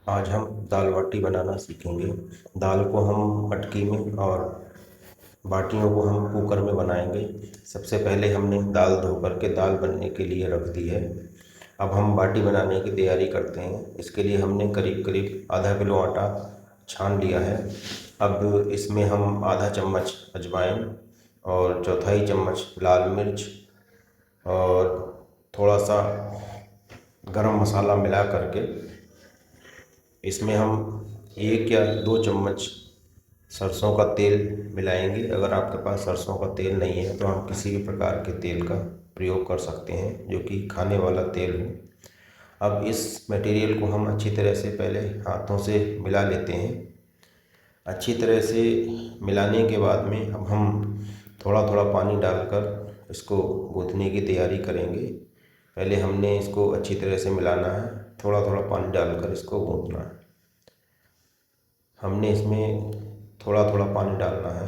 आज हम दाल बाटी बनाना सीखेंगे। दाल को हम मटकी में और बाटियों को हम कुकर में बनाएंगे। सबसे पहले हमने दाल धो करके दाल बनने के लिए रख दी है। अब हम बाटी बनाने की तैयारी करते हैं। इसके लिए हमने करीब करीब आधा किलो आटा छान लिया है। अब इसमें हम आधा चम्मच अजवाइन और चौथाई चम्मच लाल मिर्च और थोड़ा सा गरम मसाला मिला करके इसमें हम 1 या 2 चम्मच सरसों का तेल मिलाएंगे। अगर आपके पास सरसों का तेल नहीं है तो हम किसी भी प्रकार के तेल का प्रयोग कर सकते हैं जो कि खाने वाला तेल हो। अब इस मटेरियल को हम अच्छी तरह से पहले हाथों से मिला लेते हैं। अच्छी तरह से मिलाने के बाद में अब हम थोड़ा थोड़ा पानी डालकर इसको गूँथने की तैयारी करेंगे। पहले हमने इसको अच्छी तरह से मिलाना है, थोड़ा थोड़ा पानी डालकर इसको गूँथना है। हमने इसमें थोड़ा थोड़ा पानी डालना है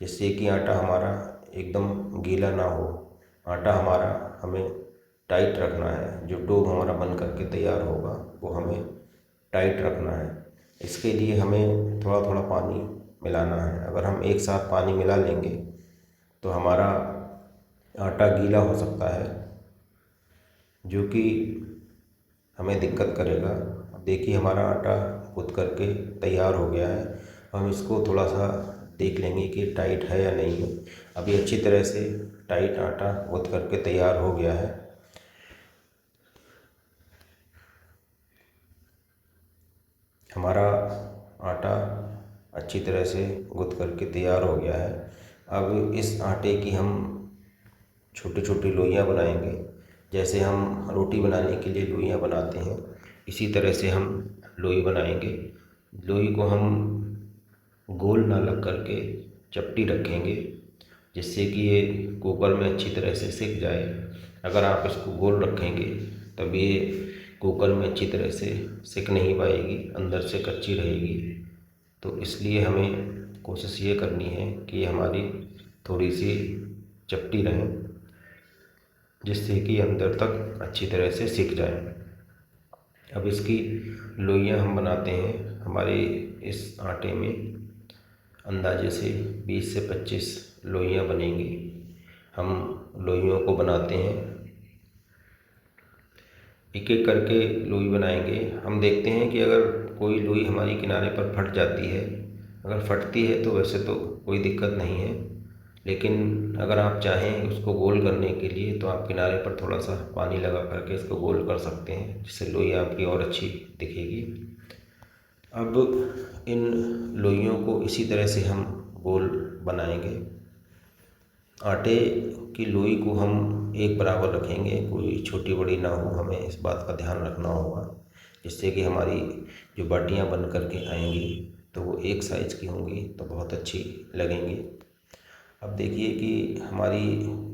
जिससे कि आटा हमारा एकदम गीला ना हो। आटा हमारा हमें टाइट रखना है। जो डो हमारा बन करके तैयार होगा वो हमें टाइट रखना है। इसके लिए हमें थोड़ा थोड़ा पानी मिलाना है। अगर हम एक साथ पानी मिला लेंगे तो हमारा आटा गीला हो सकता है जो कि हमें दिक्कत करेगा। अब देखिए हमारा आटा गूँथ करके तैयार हो गया है। हम इसको थोड़ा सा देख लेंगे कि टाइट है या नहीं है। अभी अच्छी तरह से टाइट आटा गूँथ करके तैयार हो गया है। हमारा आटा अच्छी तरह से गूँथ करके तैयार हो गया है। अब इस आटे की हम छोटी छोटी लोइयाँ बनाएंगे। जैसे हम रोटी बनाने के लिए लोइयाँ बनाते हैं इसी तरह से हम लोई बनाएंगे। लोई को हम गोल ना लग करके चपटी रखेंगे जिससे कि ये कुकर में अच्छी तरह से सिक जाए। अगर आप इसको गोल रखेंगे तब ये कुकर में अच्छी तरह से सिक नहीं पाएगी, अंदर से कच्ची रहेगी। तो इसलिए हमें कोशिश ये करनी है कि हमारी थोड़ी सी चपटी रहे जिससे कि अंदर तक अच्छी तरह से सिक जाए। अब इसकी लोइयाँ हम बनाते हैं। हमारे इस आटे में अंदाजे से 20 से 25 लोइयाँ बनेंगी। हम लोइयों को बनाते हैं, एक एक करके लोई बनाएंगे। हम देखते हैं कि अगर कोई लोई हमारी किनारे पर फट जाती है, अगर फटती है तो वैसे तो कोई दिक्कत नहीं है, लेकिन अगर आप चाहें उसको गोल करने के लिए तो आप किनारे पर थोड़ा सा पानी लगा करके इसको गोल कर सकते हैं जिससे लोई आपकी और अच्छी दिखेगी। अब इन लोइयों को इसी तरह से हम गोल बनाएंगे। आटे की लोई को हम एक बराबर रखेंगे, कोई छोटी बड़ी ना हो। हमें इस बात का ध्यान रखना होगा जिससे कि हमारी जो बाटियाँ बन कर के आएंगी तो वो एक साइज़ की होंगी तो बहुत अच्छी लगेंगी। अब देखिए कि हमारी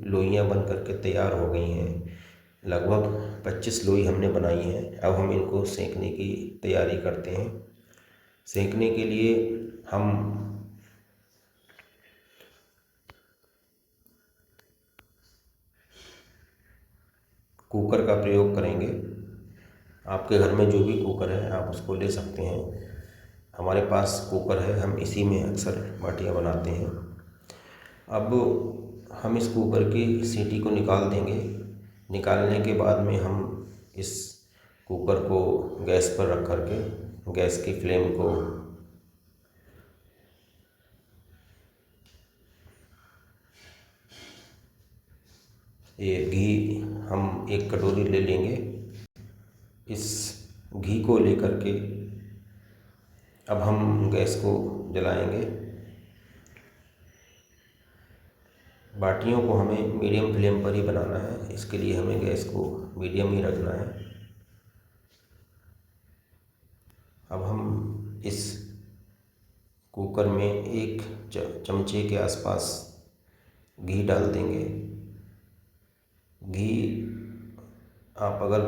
लोइयाँ बन कर के तैयार हो गई हैं। लगभग 25 लोई हमने बनाई हैं। अब हम इनको सेंकने की तैयारी करते हैं। सेंकने के लिए हम कुकर का प्रयोग करेंगे। आपके घर में जो भी कुकर है आप उसको ले सकते हैं। हमारे पास कुकर है, हम इसी में अक्सर बाटियाँ बनाते हैं। अब हम इस कुकर की सीटी को निकाल देंगे। निकालने के बाद में हम इस कुकर को गैस पर रख कर के गैस की फ्लेम को ये घी हम 1 कटोरी ले लेंगे। इस घी को लेकर के अब हम गैस को जलाएंगे। बाटियों को हमें मीडियम फ्लेम पर ही बनाना है, इसके लिए हमें गैस को मीडियम ही रखना है। अब हम इस कुकर में 1 चमचे के आसपास घी डाल देंगे। घी आप अगर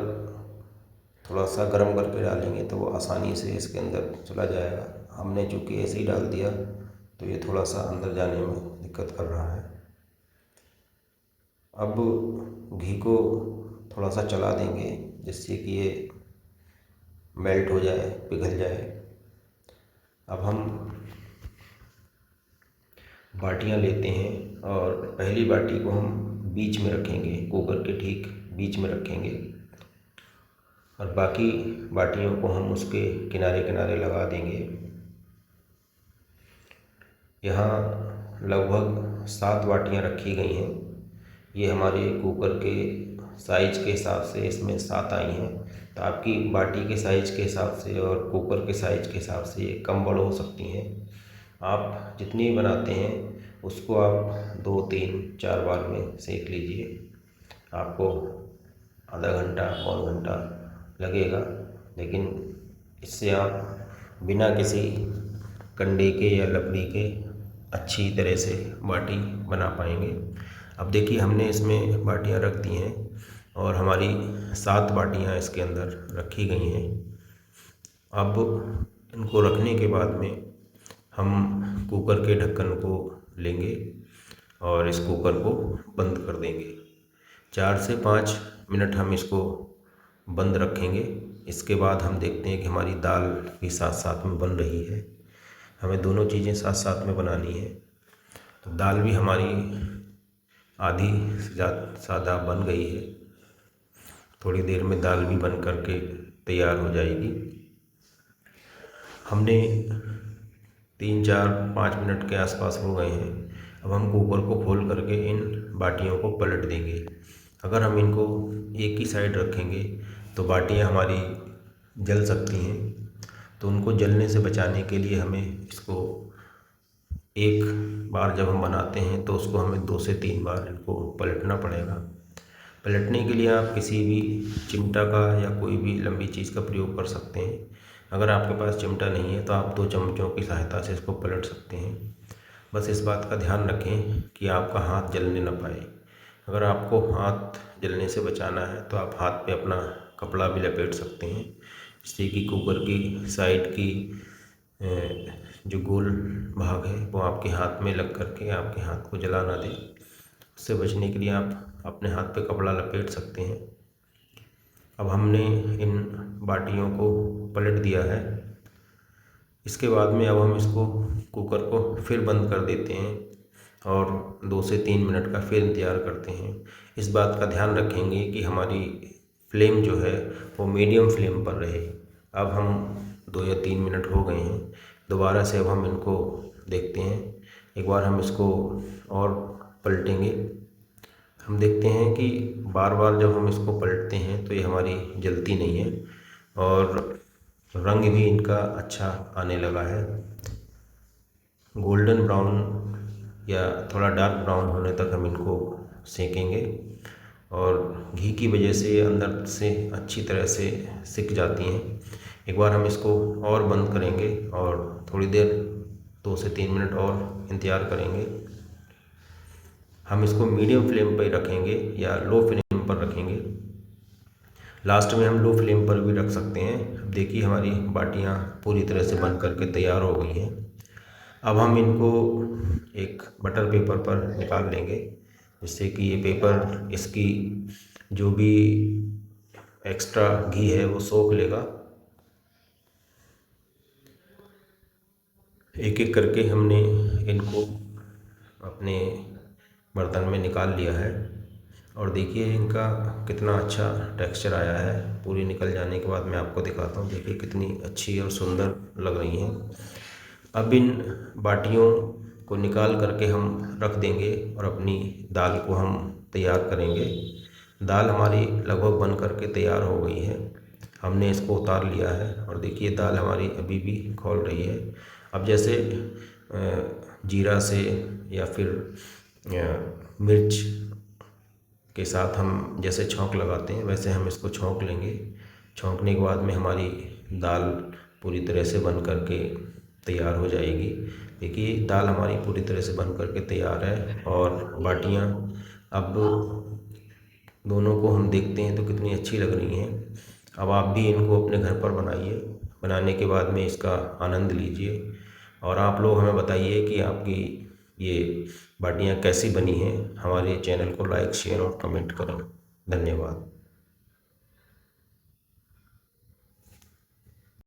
थोड़ा सा गर्म करके डालेंगे तो वो आसानी से इसके अंदर चला जाएगा। हमने चूँकि ऐसे ही डाल दिया तो ये थोड़ा सा अंदर जाने में दिक्कत कर रहा है। अब घी को थोड़ा सा चला देंगे जिससे कि ये मेल्ट हो जाए, पिघल जाए। अब हम बाटियां लेते हैं और पहली बाटी को हम बीच में रखेंगे, कुकर के ठीक बीच में रखेंगे और बाकी बाटियों को हम उसके किनारे किनारे लगा देंगे। यहाँ लगभग 7 बाटियाँ रखी गई हैं। ये हमारे कुकर के साइज के हिसाब से इसमें 7 आई हैं। तो आपकी बाटी के साइज के हिसाब से और कुकर के साइज के हिसाब से ये कम बड़ हो सकती हैं। आप जितनी बनाते हैं उसको आप 2, 3, 4 बार में सेक लीजिए। आपको आधा घंटा, पौन घंटा लगेगा, लेकिन इससे आप बिना किसी कंडे के या लकड़ी के अच्छी तरह से बाटी बना पाएंगे। अब देखिए हमने इसमें बाटियां रख दी हैं और हमारी 7 बाटियां इसके अंदर रखी गई हैं। अब इनको रखने के बाद में हम कुकर के ढक्कन को लेंगे और इस कुकर को बंद कर देंगे। 4 से 5 मिनट हम इसको बंद रखेंगे। इसके बाद हम देखते हैं कि हमारी दाल भी साथ साथ में बन रही है। हमें दोनों चीज़ें साथ साथ में बनानी है। तो दाल भी हमारी आधी से ज़्यादा बन गई है। थोड़ी देर में दाल भी बन करके तैयार हो जाएगी। हमने 3, 4, 5 मिनट के आसपास हो गए हैं। अब हम कुकर को खोल करके इन बाटियों को पलट देंगे। अगर हम इनको एक ही साइड रखेंगे तो बाटियां हमारी जल सकती हैं। तो उनको जलने से बचाने के लिए हमें इसको एक बार जब हम बनाते हैं तो उसको हमें 2 से 3 बार इनको पलटना पड़ेगा। पलटने के लिए आप किसी भी चिमटा का या कोई भी लंबी चीज़ का प्रयोग कर सकते हैं। अगर आपके पास चिमटा नहीं है तो आप 2 चम्मचों की सहायता से इसको पलट सकते हैं। बस इस बात का ध्यान रखें कि आपका हाथ जलने न पाए। अगर आपको हाथ जलने से बचाना है तो आप हाथ पे अपना कपड़ा भी लपेट सकते हैं, जिससे कि कुकर की साइड की जो गोल भाग है वो आपके हाथ में लग करके आपके हाथ को जला ना दे। उससे बचने के लिए आप अपने हाथ पे कपड़ा लपेट सकते हैं। अब हमने इन बाटियों को पलट दिया है। इसके बाद में अब हम इसको कुकर को फिर बंद कर देते हैं और 2 से 3 मिनट का फिर इंतज़ार करते हैं। इस बात का ध्यान रखेंगे कि हमारी फ्लेम जो है वो मीडियम फ्लेम पर रहे। अब हम 2 या 3 मिनट हो गए हैं। दोबारा से अब हम इनको देखते हैं। एक बार हम इसको और पलटेंगे। हम देखते हैं कि बार बार जब हम इसको पलटते हैं तो ये हमारी जलती नहीं है और रंग भी इनका अच्छा आने लगा है। गोल्डन ब्राउन या थोड़ा डार्क ब्राउन होने तक हम इनको सेकेंगे और घी की वजह से ये अंदर से अच्छी तरह से सिक जाती हैं। एक बार हम इसको और बंद करेंगे और थोड़ी देर 2 से 3 मिनट और इंतज़ार करेंगे। हम इसको मीडियम फ्लेम पर रखेंगे या लो फ्लेम पर रखेंगे। लास्ट में हम लो फ्लेम पर भी रख सकते हैं। अब देखिए हमारी बाटियां पूरी तरह से बन करके तैयार हो गई हैं। अब हम इनको एक बटर पेपर पर निकाल लेंगे, जिससे कि ये पेपर इसकी जो भी एक्स्ट्रा घी है वो सोख लेगा। एक एक करके हमने इनको अपने बर्तन में निकाल लिया है और देखिए इनका कितना अच्छा टेक्सचर आया है। पूरी निकल जाने के बाद मैं आपको दिखाता हूँ। देखिए कितनी अच्छी और सुंदर लग रही हैं। अब इन बाटियों को निकाल करके हम रख देंगे और अपनी दाल को हम तैयार करेंगे। दाल हमारी लगभग बन करके तैयार हो गई है। हमने इसको उतार लिया है और देखिए दाल हमारी अभी भी खौल रही है। अब जैसे जीरा से या फिर मिर्च के साथ हम जैसे छौंक लगाते हैं वैसे हम इसको छौंक लेंगे। छौंकने के बाद में हमारी दाल पूरी तरह से बन करके तैयार हो जाएगी। देखिए दाल हमारी पूरी तरह से बन करके तैयार है और बाटियां अब दोनों को हम देखते हैं तो कितनी अच्छी लग रही हैं। अब आप भी इनको अपने घर पर बनाइए। बनाने के बाद में इसका आनंद लीजिए और आप लोग हमें बताइए कि आपकी ये बाटियां कैसी बनी हैं। हमारे चैनल को लाइक, शेयर और कमेंट करें। धन्यवाद।